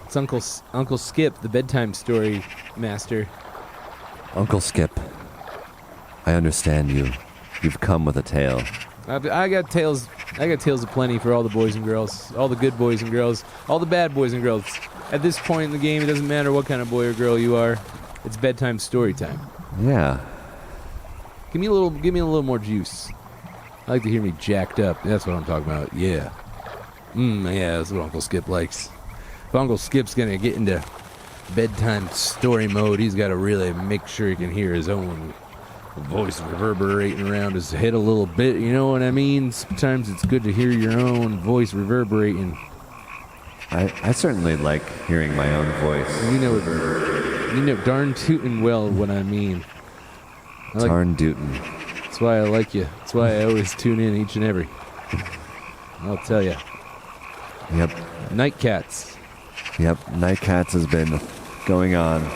It's Uncle Skip, the bedtime story master. Uncle Skip, I understand you. You've come with a tale. I got tales. I got tales aplenty for all the boys and girls, all the good boys and girls, all the bad boys and girls. At this point in the game, it doesn't matter what kind of boy or girl you are. It's bedtime story time. Yeah. Give me a little more juice. I like to hear me jacked up. That's what I'm talking about. Yeah. Yeah, that's what Uncle Skip likes. If Uncle Skip's gonna get into bedtime story mode, he's got to really make sure he can hear his own voice reverberating around his head a little bit. You know what I mean? Sometimes it's good to hear your own voice reverberating. I certainly like hearing my own voice. You know darn tootin' well what I mean. Darn tootin'. That's why I like you. That's why I always tune in each and every. I'll tell you. Yep. Nightcats. Yep. Nightcats has been going on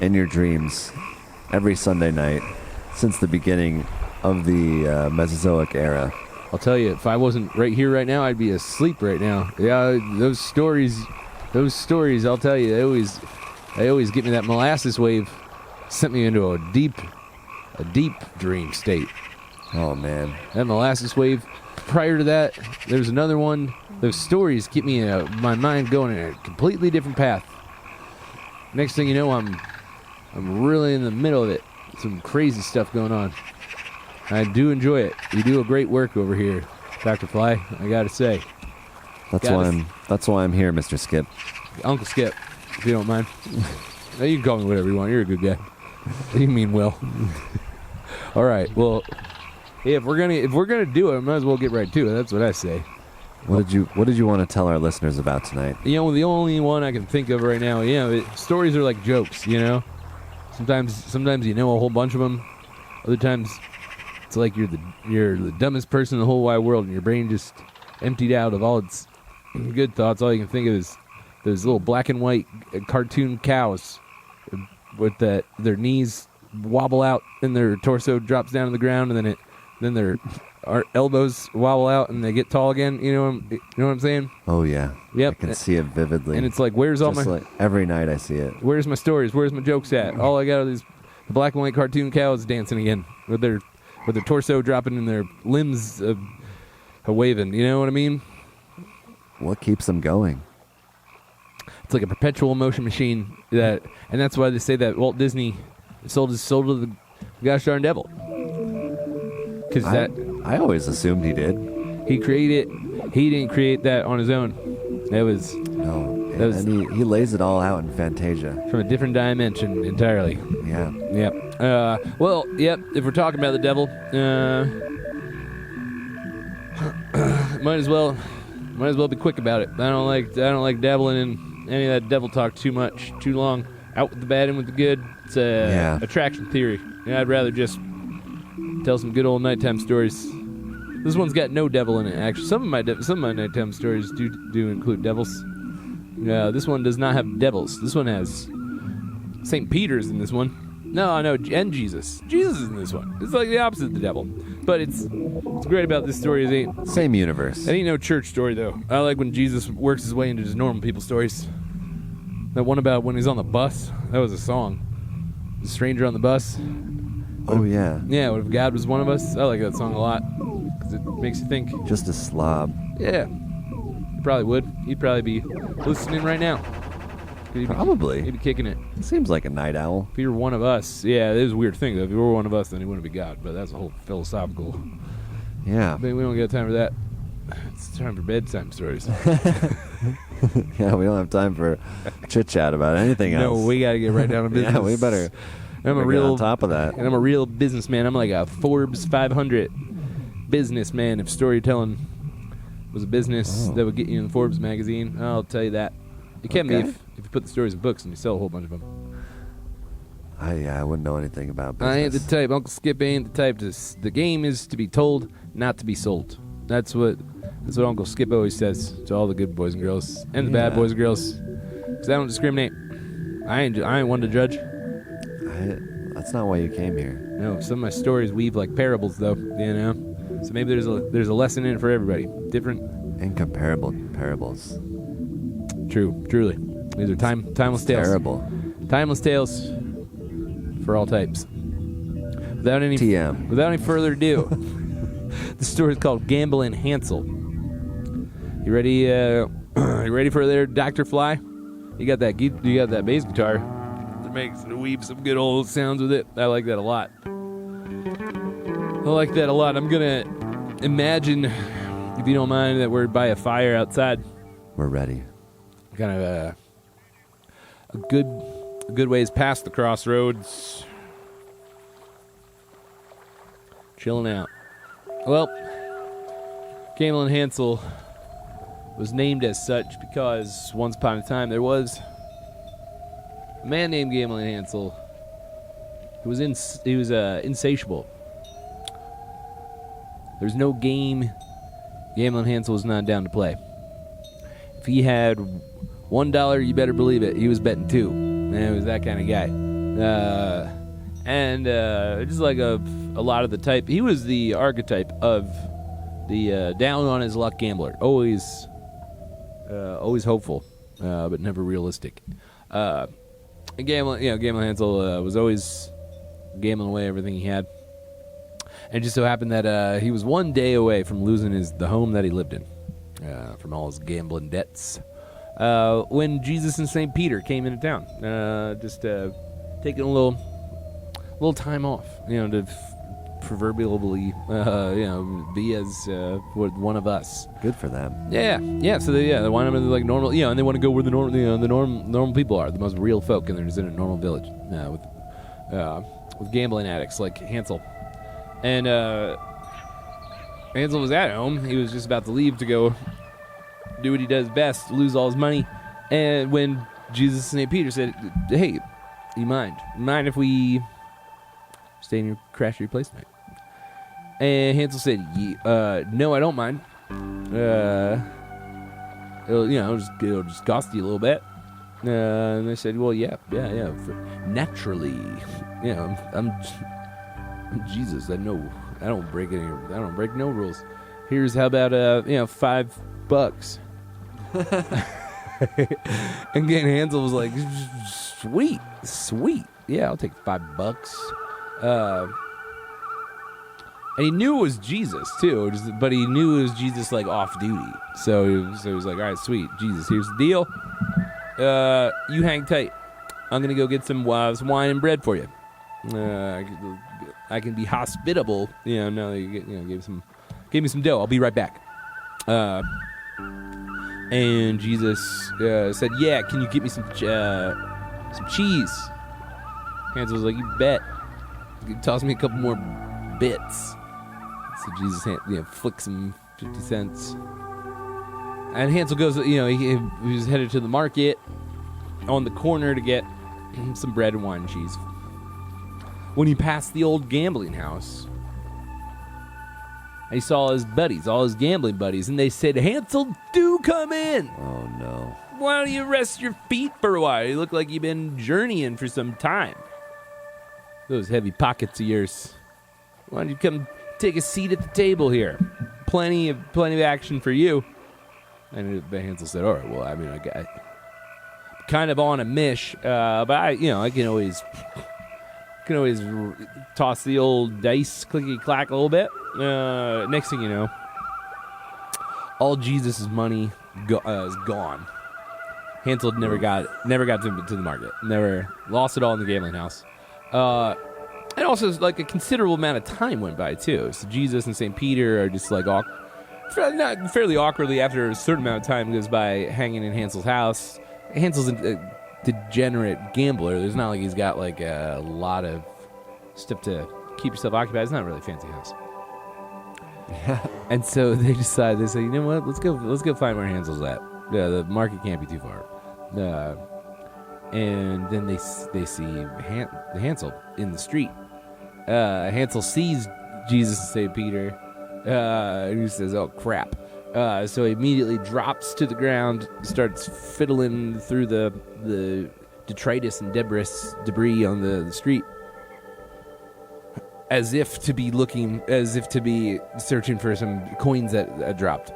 in your dreams every Sunday night since the beginning of the Mesozoic era. I'll tell you, if I wasn't right here right now, I'd be asleep right now. Yeah, those stories, I'll tell you, they always get me that molasses wave. Sent me into a deep dream state. Oh, man. That molasses wave. Prior to that, there was another one. Those stories keep me my mind going in a completely different path. Next thing you know, I'm really in the middle of it. Some crazy stuff going on. I do enjoy it. You do a great work over here, Dr. Fly, I gotta say. That's why I'm here, Mr. Skip. Uncle Skip, if you don't mind. You can call me whatever you want. You're a good guy. You mean well. All right. Well, if we're gonna do it, I might as well get right to it. That's what I say. What did you want to tell our listeners about tonight? You know, the only one I can think of right now. Stories are like jokes. You know, sometimes you know a whole bunch of them. Other times, it's like you're the dumbest person in the whole wide world, and your brain just emptied out of all its good thoughts. All you can think of is those little black and white cartoon cows with their knees wobble out and their torso drops down to the ground, and then their elbows wobble out and they get tall again. You know what I'm saying? Oh yeah. Yep. I can see it vividly. And it's like, where's all like every night I see it. Where's my stories? Where's my jokes at? All I got are these black and white cartoon cows dancing again with their torso dropping and their limbs waving. You know what I mean? What keeps them going? It's like a perpetual motion machine, and that's why they say that Walt Disney sold his soul to the gosh darn devil. Because I always assumed he did. He didn't create that on his own. He lays it all out in Fantasia from a different dimension entirely. Yeah. Yep. Well, yep. If we're talking about the devil, might as well be quick about it. I don't like dabbling in any of that devil talk too much, too long. Out with the bad, in with the good. It's attraction theory. I'd rather just tell some good old nighttime stories. This one's got no devil in it. Actually, some of my nighttime stories do include devils. This one does not have devils. This one has St. Peter's in this one. No, and Jesus. Jesus is in this one. It's like the opposite of the devil. But it's great about this story is ain't same universe. It ain't no church story though. I like when Jesus works his way into just normal people stories. That one about when he's on the bus. That was a song. The stranger on the bus. Oh yeah. Yeah. What if God was one of us? I like that song a lot because it makes you think. Just a slob. Yeah. He probably would. He'd probably be listening right now. Probably. He'd be kicking it. Seems like a night owl. If he were one of us, yeah, it is a weird thing though. If he were one of us, then he wouldn't be God. But that's a whole philosophical. Yeah. But we don't get time for that. It's time for bedtime stories. Yeah, we don't have time for chit chat about anything else. No, we got to get right down to business. Yeah, we better. I'm a real on top of that. And I'm a real businessman. I'm like a Forbes 500 businessman. If storytelling was a business that would get you in the Forbes magazine, I'll tell you that. It can be if you put the stories in books and you sell a whole bunch of them. I wouldn't know anything about business. I ain't the type. Uncle Skip ain't the type. The game is to be told, not to be sold. That's what Uncle Skip always says to all the good boys and girls and the bad boys and girls. Because I don't discriminate. I ain't one to judge. That's not why you came here. No, some of my stories weave like parables, though. You know, so maybe there's a lesson in it for everybody. Different, incomparable parables. True, truly. These are timeless tales. Terrible. Timeless tales for all types. Without any further ado, the story is called Gambling Hansel. You ready? You ready for their Dr. Fly? You got that bass guitar that weaves some good old sounds with it. I like that a lot. I'm gonna imagine, if you don't mind, that we're by a fire outside. We're ready. Kind of a good ways past the crossroads. Chilling out. Well, Gambling Hansel was named as such because once upon a time there was a man named Gambling Hansel who was insatiable. There's no game Gambling Hansel was not down to play. If he had $1, you better believe it, he was betting $2. And it was that kind of guy. Just like a lot of the type, he was the archetype of the down on his luck gambler. Always hopeful, but never realistic. Gambling Hansel was always gambling away everything he had. And it just so happened that he was one day away from losing the home that he lived in, from all his gambling debts. When Jesus and St. Peter came into town, taking a little time off, to proverbially, be as one of us. Good for them. Yeah. So they want them to like normal, and they want to go where the normal people are, the most real folk, and they're just in a normal village with gambling addicts like Hansel. And Hansel was at home. He was just about to leave to go do what he does best, lose all his money. And when Jesus and St. Peter said, "Hey, you mind if we stay in your crash your place tonight?" And Hansel said, "No, I don't mind. It'll just cost you a little bit." And they said, "Well, yeah. Naturally, I'm Jesus. I don't break no rules. Here's how about $5." And again, Hansel was like, "Sweet, yeah, I'll take $5." And he knew it was Jesus too, but he knew it was Jesus like off duty. So he was like, "All right, sweet, Jesus. Here's the deal. You hang tight. I'm gonna go get some wine and bread for you. I can be hospitable. Now that you gave me some dough. I'll be right back." And Jesus said, "Yeah, can you get me some cheese?" Hansel was like, "You bet. Toss me a couple more bits." So Jesus, flicks him 50 cents. And Hansel goes, he was headed to the market on the corner to get some bread and wine and cheese. When he passed the old gambling house, he saw all his gambling buddies, and they said, "Hansel, do come in." Oh, no. "Why don't you rest your feet for a while? You look like you've been journeying for some time. Those heavy pockets of yours. Why don't you come take a seat at the table here? Plenty of action for you." And Hansel said, "All right, well, I got kind of on a mish, but I can always toss the old dice, clicky clack a little bit." Next thing you know, all Jesus' money is gone. Hansel never got to the market. Never lost it all in the gambling house. And also, like, a considerable amount of time went by too. So Jesus and St. Peter are just like not fairly awkwardly, after a certain amount of time goes by, hanging in Hansel's house. Hansel's a degenerate gambler. There's not like he's got like a lot of stuff to keep yourself occupied. It's not really a fancy house. Yeah. And so they say, "You know what? Let's go find where Hansel's at. The market can't be too far." And then they see Hansel in the street. Hansel sees Jesus and St. Peter, and he says, "Oh crap!" So he immediately drops to the ground, starts fiddling through the detritus and debris on the street, as if to be searching for some coins that dropped.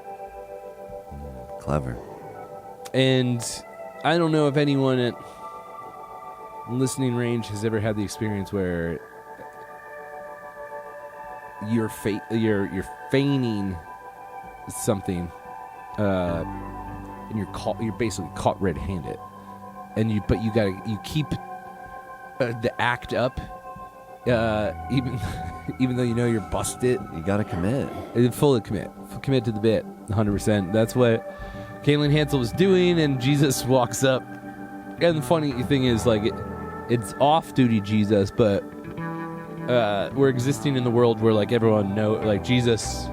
Clever. And I don't know if anyone at listening range has ever had the experience where you're feigning something, and you're basically caught red-handed, and you keep the act up, even though you know you're busted. You gotta commit. Fully commit to the bit, 100%. That's what Caitlin Hansel was doing, and Jesus walks up. And the funny thing is, like, it's off-duty Jesus, but we're existing in the world where, like, everyone like, Jesus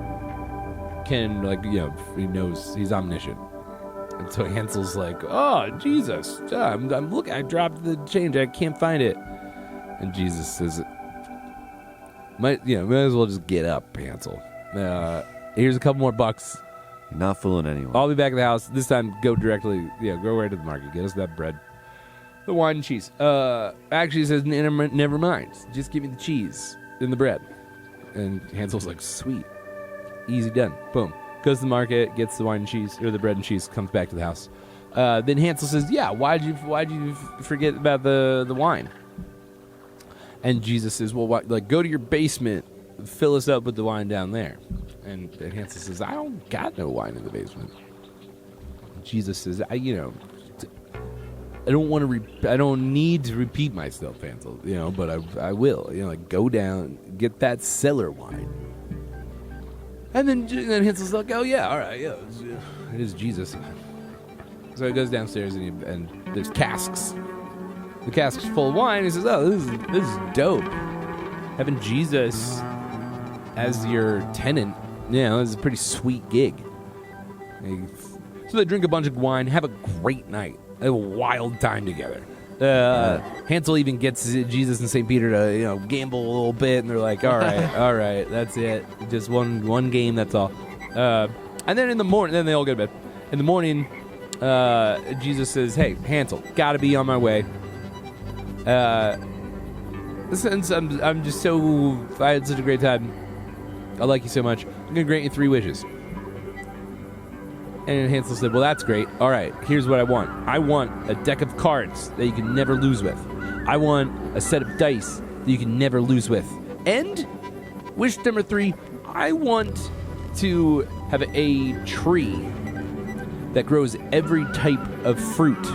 can, like, he knows, he's omniscient. And so Hansel's like, oh, Jesus, I'm looking, I dropped the change, I can't find it. And Jesus says, might as well just get up, Hansel. Here's a couple more bucks. You're not fooling anyone. I'll be back at the house. This time, go right to the market. Get us that bread. The wine and cheese. Actually, he says, never mind. Just give me the cheese and the bread. And Hansel's like, sweet. Easy done. Boom. Goes to the market, gets the wine and cheese, or the bread and cheese, comes back to the house. Then Hansel says, yeah, why'd you forget about the wine? And Jesus says, well, go to your basement, fill us up with the wine down there. And Hansel says, I don't got no wine in the basement. And Jesus says, I don't need to repeat myself, Hansel, but I will, go down, get that cellar wine. And then Hansel's like, oh yeah, all right, yeah, it is Jesus. So he goes downstairs and there's casks. The cask's full of wine. He says, oh, this is dope. Having Jesus as your tenant, this is a pretty sweet gig. So they drink a bunch of wine, have a great night, a wild time together. Hansel even gets Jesus and St. Peter to gamble a little bit, and they're like, all right, that's it. Just one game, that's all. And then in the morning, then they all go to bed. In the morning, Jesus says, hey, Hansel, gotta be on my way. Since I'm just I had such a great time. I like you so much. I'm gonna grant you 3 wishes. And Hansel said, well, that's great. All right, here's what I want. I want a deck of cards that you can never lose with. I want a set of dice that you can never lose with. And wish number 3, I want to have a tree that grows every type of fruit.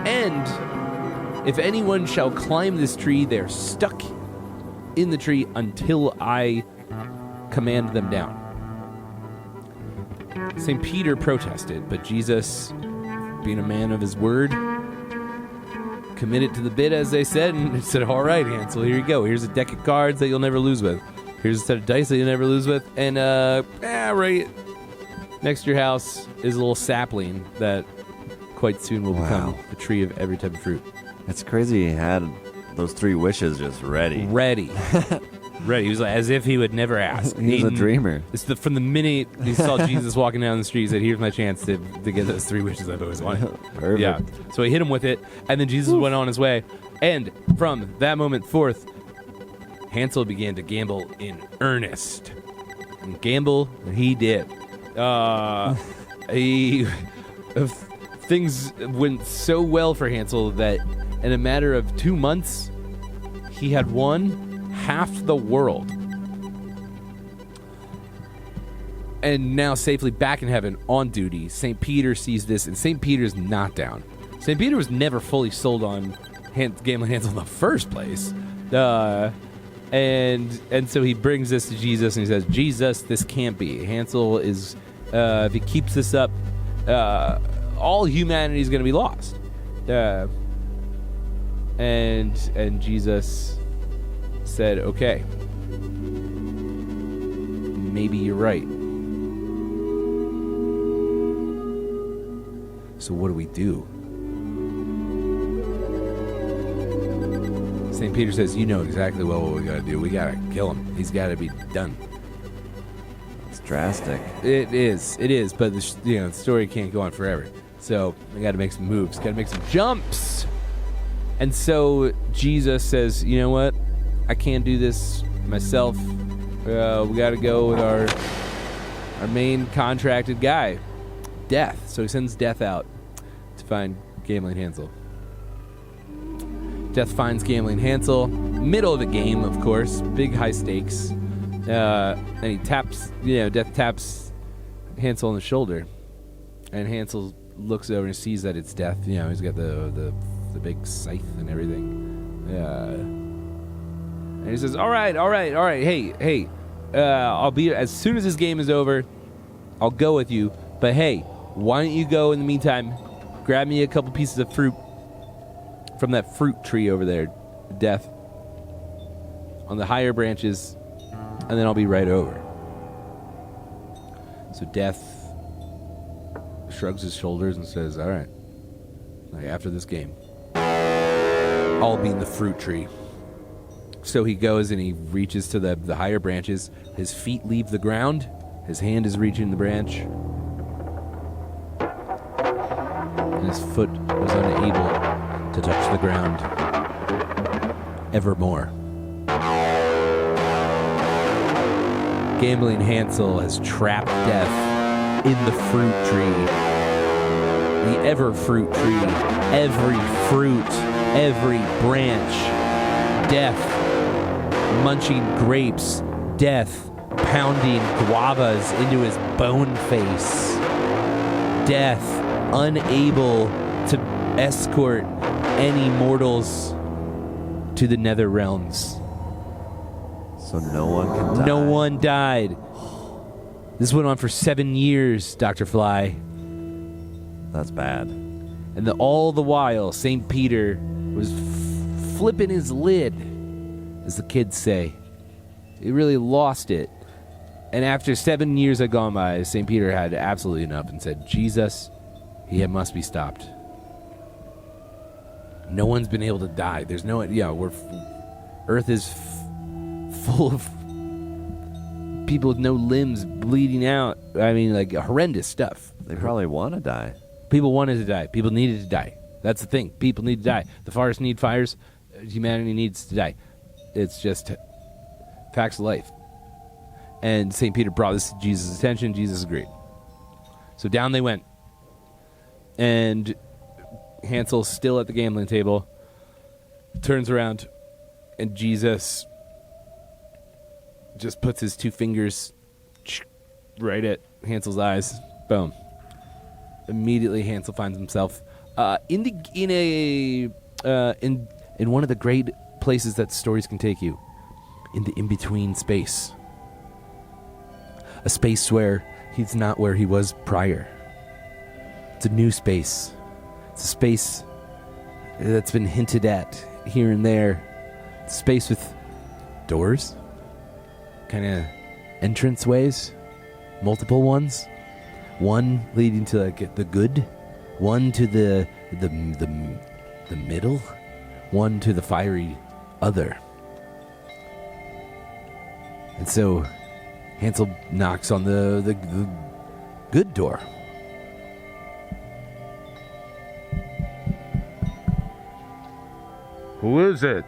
And if anyone shall climb this tree, they're stuck in the tree until I command them down. St. Peter protested, but Jesus, being a man of his word, committed to the bit, as they said, and said, all right, Hansel, here you go. Here's a deck of cards that you'll never lose with. Here's a set of dice that you'll never lose with. And, right next to your house is a little sapling that quite soon will become a tree of every type of fruit. It's crazy he had those 3 wishes just ready. Ready. He was like, as if he would never ask. He's a dreamer. From the minute he saw Jesus walking down the street, he said, here's my chance to get those 3 wishes I've always wanted. Perfect. Yeah. So he hit him with it, and then Jesus went on his way. And from that moment forth, Hansel began to gamble in earnest. And gamble he did. Things went so well for Hansel that in a matter of 2 months, he had won half the world. And now safely back in heaven on duty, St. Peter sees this, and St. Peter's not down. St. Peter was never fully sold on gambling Hansel in the first place. And so he brings this to Jesus, and he says, Jesus, this can't be. Hansel is, if he keeps this up, all humanity is going to be lost. And Jesus said, okay, maybe you're right. So what do we do? St. Peter says, you know exactly what we got to do. We got to kill him. He's got to be done. It's drastic. It is, but the story can't go on forever. So we got to make some moves, got to make some jumps. And so Jesus says, you know what? I can't do this myself. We got to go with our main contracted guy. Death. So he sends Death out to find Gambling Hansel. Death finds Gambling Hansel. Middle of the game, of course. Big high stakes. And he taps, Death taps Hansel on the shoulder. And Hansel looks over and sees that it's Death. He's got the big scythe and everything. And he says, all right. Hey, I'll be, as soon as this game is over, I'll go with you. But hey, why don't you go in the meantime, grab me a couple pieces of fruit from that fruit tree over there, Death, on the higher branches, and then I'll be right over. So Death shrugs his shoulders and says, all right, after this game, I'll be in the fruit tree. So he goes and he reaches to the higher branches. His feet leave the ground. His hand is reaching the branch. And his foot was unable to touch the ground evermore. Gambling Hansel has trapped Death in the fruit tree. The ever fruit tree. Every fruit, every branch. Death munching grapes. Death pounding guavas into his bone face. Death unable to escort any mortals to the nether realms. So no one can die. No one died. This went on for 7 years, Dr. Fly. That's bad. And all the while, St. Peter was flipping his lid, as the kids say. He really lost it. And after 7 years had gone by, St. Peter had absolutely enough and said, Jesus, he must be stopped. No one's been able to die. There's no, Earth is full of people with no limbs bleeding out. I mean, like, horrendous stuff. They probably want to die. People wanted to die. People needed to die. That's the thing. People need to die. The forests need fires. Humanity needs to die. It's just facts of life. And St. Peter brought this to Jesus' attention. Jesus agreed. So down they went. And Hansel's still at the gambling table. Turns around. And Jesus just puts his 2 fingers right at Hansel's eyes. Boom. Immediately Hansel finds himself in one of the great places that stories can take you. In the in-between space. A space where he's not where he was prior. It's a new space. It's a space that's been hinted at here and there. It's a space with doors. Kind of entrance ways. Multiple ones. One leading to like the good. One to the middle. One to the fiery other. And so Hansel knocks on the good door. Who is it?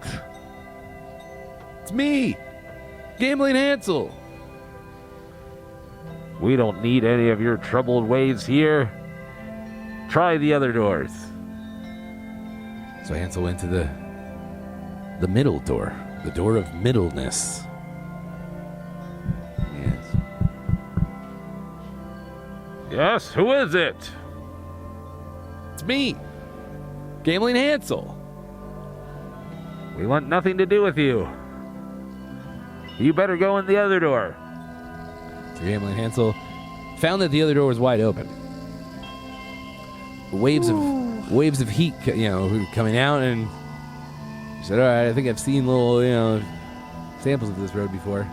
It's me, Gambling Hansel. We don't need any of your troubled ways here. Try the other doors. So Hansel went to the middle door, the door of middleness. Yes. Yes, who is it? It's me, Gambling Hansel. We want nothing to do with you. You better go in the other door. So Gambling Hansel found that the other door was wide open. Waves of heat, coming out, and he said, "All right, I think I've seen little, samples of this road before."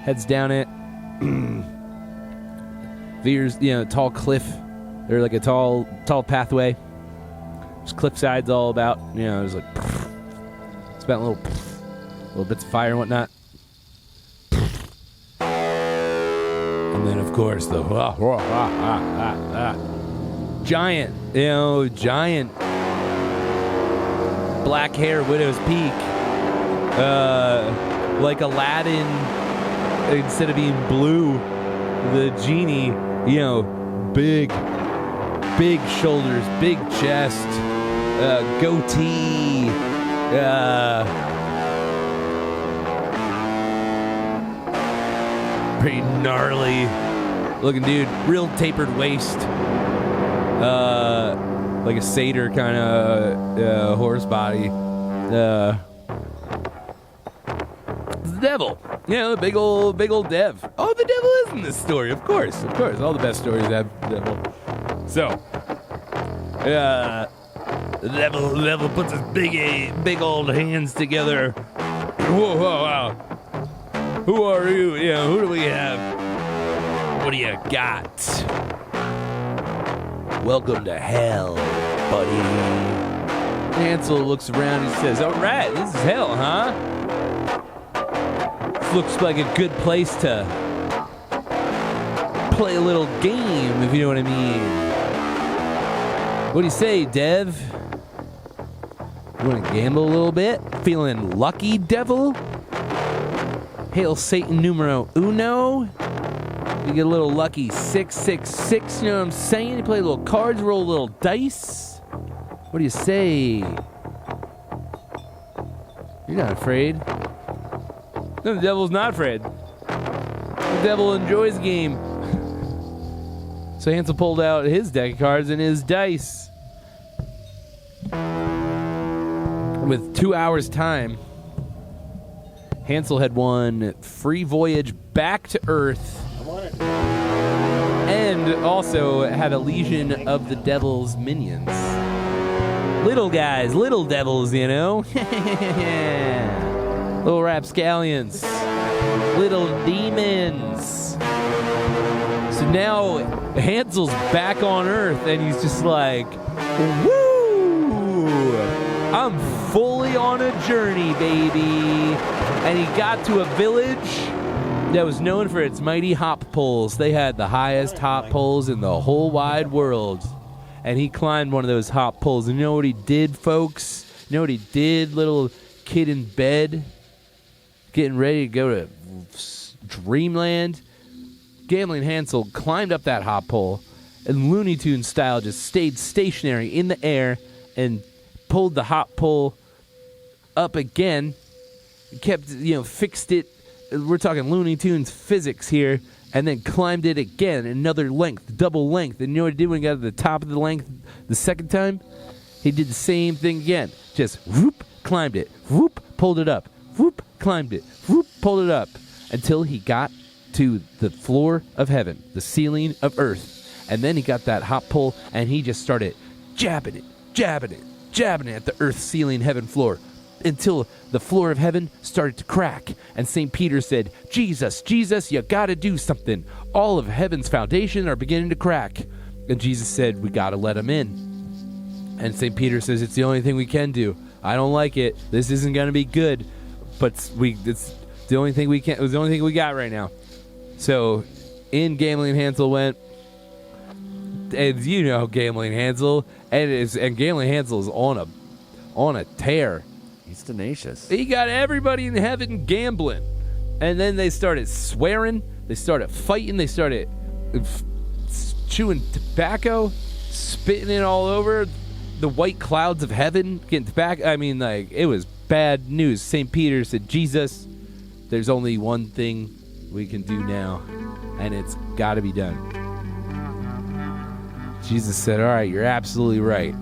Heads down it. Veers, tall cliff, or like a tall pathway. There's cliff sides all about. There's like spent little bits of fire and whatnot. And then, of course, the giant black hair widow's peak, like Aladdin. Instead of being blue, the genie, big shoulders, big chest, goatee, pretty gnarly looking dude, real tapered waist, like a satyr kind of horse body. The devil, the big old dev. Oh, the devil is in this story, of course. All the best stories have the devil. So, the devil puts his big old hands together. Whoa, wow. Who are you? Who do we have? What do you got? Welcome to hell, buddy. Hansel looks around and says, all right, this is hell, huh? This looks like a good place to play a little game, if you know what I mean. What do you say, Dev? You want to gamble a little bit? Feeling lucky, devil? Hail Satan numero uno. You get a little lucky 666, you know what I'm saying? You play a little cards, roll a little dice. What do you say? You're not afraid. No, the devil's not afraid. The devil enjoys the game. So Hansel pulled out his deck of cards and his dice. With 2 hours' time, Hansel had won free voyage back to Earth. And also had a legion of the devil's minions. Little guys, little devils, Little rapscallions. Little demons. So now Hansel's back on Earth and he's just like, woo! I'm fully on a journey, baby. And he got to a village that was known for its mighty hop poles. They had the highest hop poles in the whole wide world. And he climbed one of those hop poles. And you know what he did, folks? You know what he did, little kid in bed? Getting ready to go to dreamland? Gambling Hansel climbed up that hop pole and Looney Tunes style just stayed stationary in the air and pulled the hop pole up again. Kept, fixed it. We're talking Looney Tunes physics here. And then climbed it again, another length, double length. And you know what he did when he got to the top of the length the second time? He did the same thing again. Just whoop, climbed it. Whoop, pulled it up. Whoop, climbed it. Whoop, pulled it up. Until he got to the floor of heaven, the ceiling of earth. And then he got that hop pole, and he just started jabbing it at the earth ceiling heaven floor. Until the floor of heaven started to crack. And St. Peter said, Jesus, you gotta do something. All of heaven's foundation are beginning to crack. And Jesus said, we gotta let him in. And St. Peter says, it's the only thing we can do. I don't like it. This isn't gonna be good. But it's the only thing we can. It was the only thing we got right now. So in Gambling Hansel went. And you know Gambling Hansel. And Gambling Hansel is on a tear. He's tenacious. He got everybody in heaven gambling. And then they started swearing. They started fighting. They started chewing tobacco, spitting it all over the white clouds of heaven, getting tobacco. I mean, it was bad news. St. Peter said, Jesus, there's only one thing we can do now, and it's got to be done. Jesus said, all right, you're absolutely right.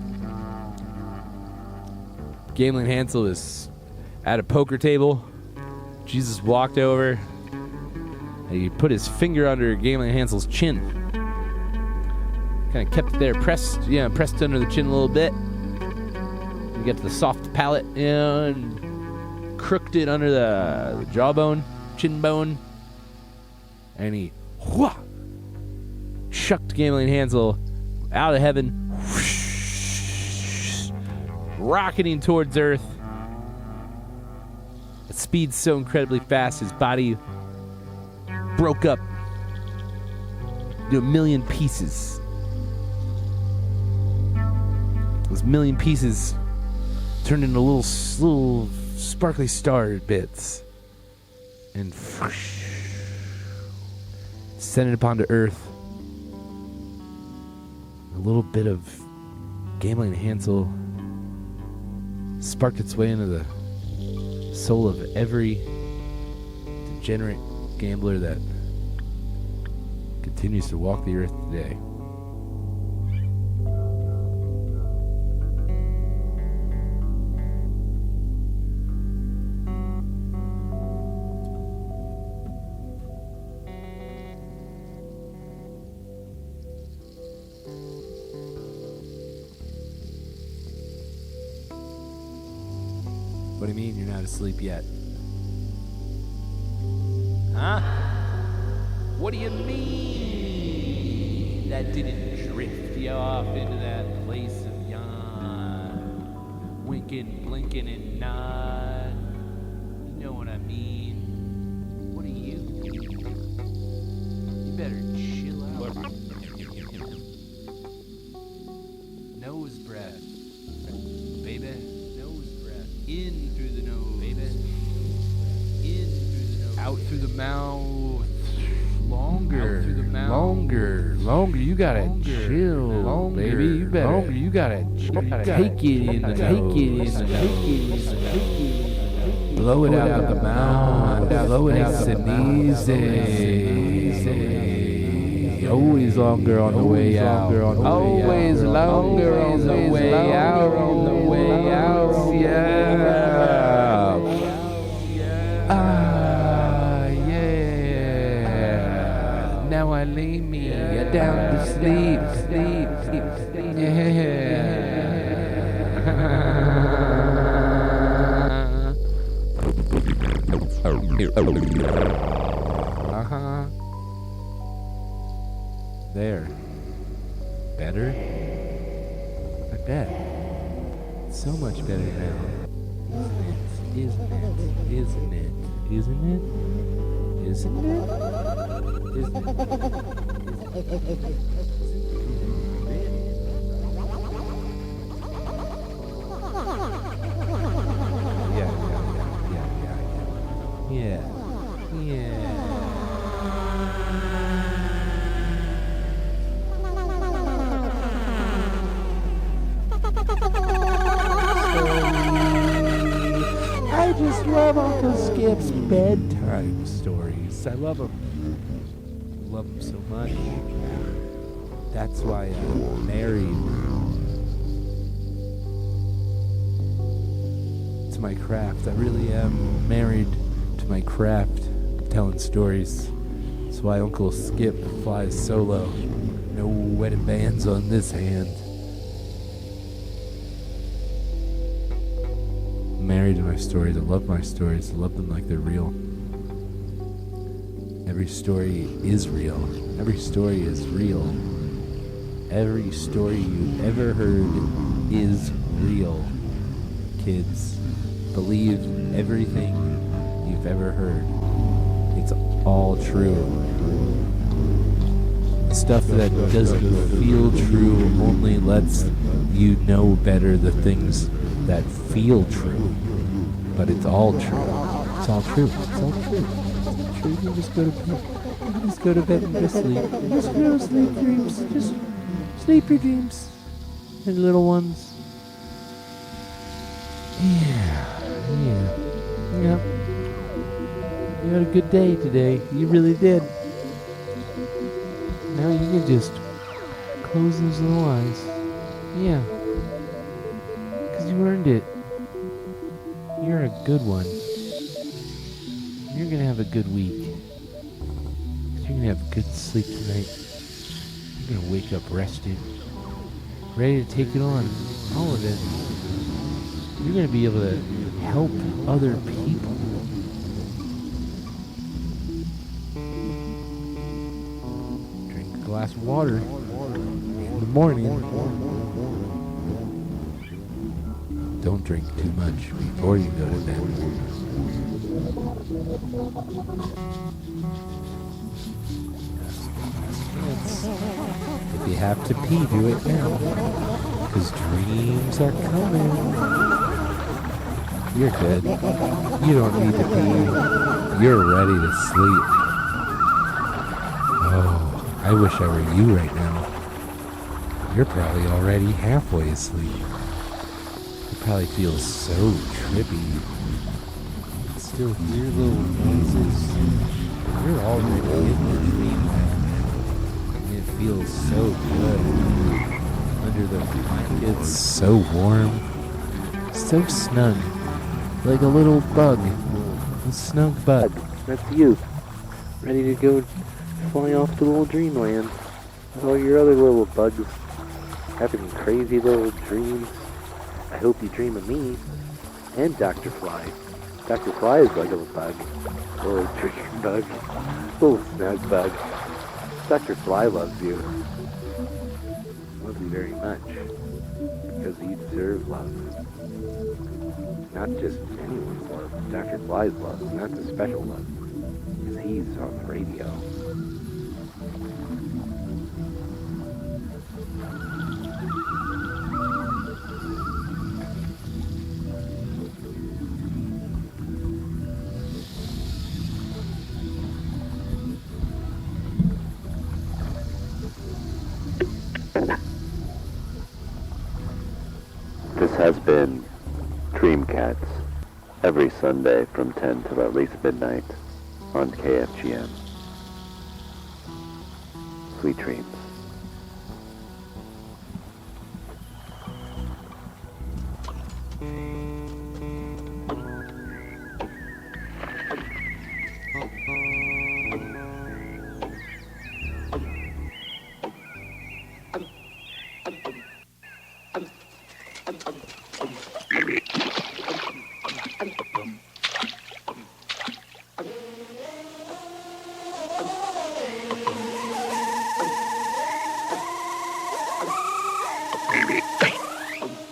Gambling Hansel is at a poker table. Jesus walked over and he put his finger under Gambling Hansel's chin. Kind of kept it there, pressed under the chin a little bit. You get the soft palate, and crooked it under the jawbone, chin bone, and he shucked Gambling Hansel out of heaven. Rocketing towards Earth at speed so incredibly fast his body broke up into a million pieces. Those million pieces turned into little sparkly star bits and descended upon to Earth. little bit of gambling Hansel sparked its way into the soul of every degenerate gambler that continues to walk the earth today. What do you mean you're not asleep yet? Huh? What do you mean that didn't drift you off into that place of yawn? Winking, blinking, and nod. You know what I mean. What do you mean? You better chill out. Nose breath. Baby. Nose breath. In through the nose. Baby. In through the nose. Out through the mouth. Longer. Out through the mouth. Longer. You gotta chill, baby. You better. You gotta take it in the nose. Blow it out of the mouth. Blow it out nice and easy. Always longer on the way out. Always longer on the way out. On the way out. Yeah. Now I lay me down to sleep. Yeah. There. Better? I bet. So much better now. Isn't it? Yeah. I just love Uncle Skip's bedtime stories. I love them. Love them so much. That's why I'm married to my craft. I really am married to my craft, telling stories. That's why Uncle Skip flies solo. No wedding bands on this hand. I'm married to my stories. I love my stories. I love them like they're real. Every story is real. Every story is real. Every story you've ever heard is real. Kids, believe everything you've ever heard. It's all true. The stuff that doesn't feel true only lets you know better the things that feel true. But it's all true. It's all true. It's all true. You can just go to bed. You can just go to bed and just sleep. Just go sleep dreams. Just sleep your dreams. And little ones. Yeah. You had a good day today. You really did. Now you can just close those little eyes. Yeah. Because you earned it. You're a good one. You're going to have a good week. You're going to have a good sleep tonight. You're going to wake up rested, ready to take it on, all of it. You're going to be able to help other people. Drink a glass of water in the morning. Don't drink too much before you go to bed. If you have to pee, do it now. Because dreams are coming. You're good. You don't need to pee. You're ready to sleep. Oh, I wish I were you right now. You're probably already halfway asleep. You probably feel so trippy. You can still hear little noises. You're already in the dreamland. And it feels so good. Under the blankets, so warm. So snug. Like a little bug. A snug bug. That's you. Ready to go fly off to little dreamland. With all your other little bugs. Having crazy little dreams. I hope you dream of me. And Dr. Fly. Dr. Fly is like a little bug. A little dream bug. A little snug bug. Dr. Fly loves you. Loves you very much. Because you deserve love. Not just anyone's love. Dr. Fly's love. And that's a special love. Because he's on the radio. This has been Dream Cats, every Sunday from 10 till at least midnight on KFGM. Sweet dreams. Baby.